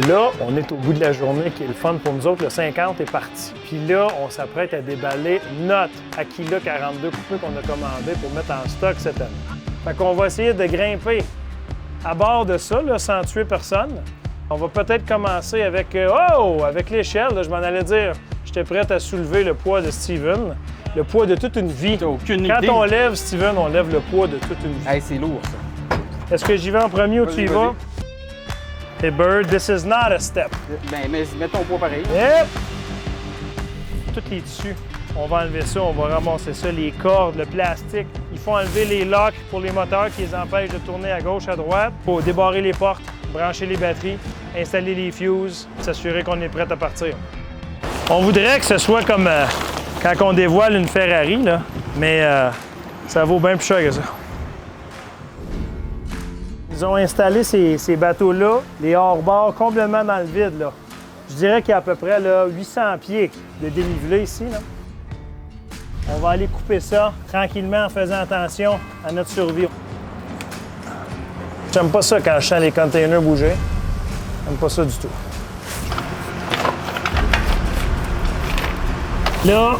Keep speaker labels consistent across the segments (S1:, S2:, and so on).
S1: Là, on est au bout de la journée qui est le fun pour nous autres. Le 50 est parti. Puis là, on s'apprête à déballer notre Aquila 42 coupé qu'on a commandé pour mettre en stock cette année. Fait qu'on va essayer de grimper à bord de ça, là, sans tuer personne. On va peut-être commencer avec... avec l'échelle, je m'en allais dire. J'étais prête à soulever le poids de Steven. Le poids de toute une vie.
S2: T'as aucune
S1: Quand
S2: idée.
S1: on lève, Steven, on lève le poids de toute une vie.
S2: Hey, c'est lourd, ça.
S1: Est-ce que j'y vais en premier ou tu y
S2: Vas-y,
S1: vas? Hey Bird, this is not a step.
S2: Ben, mais mets ton poids pareil.
S1: Yep! Tous les tissus, on va enlever ça, on va ramasser ça, les cordes, le plastique. Il faut enlever les locks pour les moteurs qui les empêchent de tourner à gauche, à droite. Il faut débarrer les portes, brancher les batteries, installer les fuses, s'assurer qu'on est prêt à partir. On voudrait que ce soit comme quand on dévoile une Ferrari, là, mais ça vaut bien plus cher que ça. Ils ont installé ces bateaux-là, les hors-bords, complètement dans le vide. Là. Je dirais qu'il y a à peu près là, 800 pieds de dénivelé ici. Là. On va aller couper ça tranquillement en faisant attention à notre survie. J'aime pas ça quand je sens les containers bouger. J'aime pas ça du tout. Là,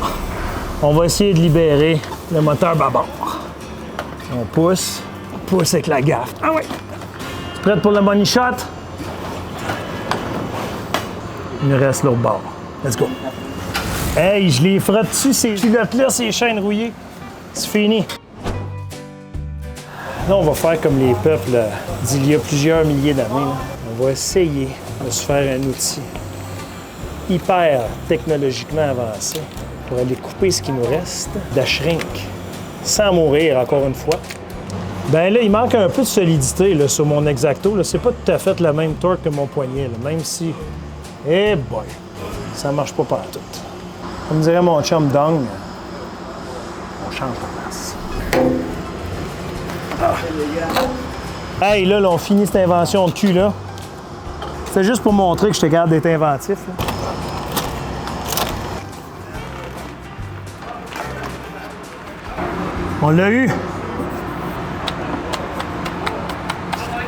S1: on va essayer de libérer le moteur bâbord. On pousse avec la gaffe. Ah ouais! Tu prête pour le money shot? Il nous reste l'autre bord. Let's go! Hey, je les frotte dessus, ces culottes-là, ces chaînes rouillées. C'est fini. Là, on va faire comme les peuples d'il y a plusieurs milliers d'années. On va essayer de se faire un outil hyper technologiquement avancé pour aller couper ce qui nous reste de shrink sans mourir, encore une fois. Ben là, il manque un peu de solidité là, sur mon X-Acto. C'est pas tout à fait la même torque que mon poignet, là, même si... Eh boy! Ça marche pas partout. Comme dirait mon chum Dong, on change de place. Ah. Hey, là, on finit cette invention de cul, là. C'est juste pour montrer que je te garde d'être inventif, là. On l'a eu!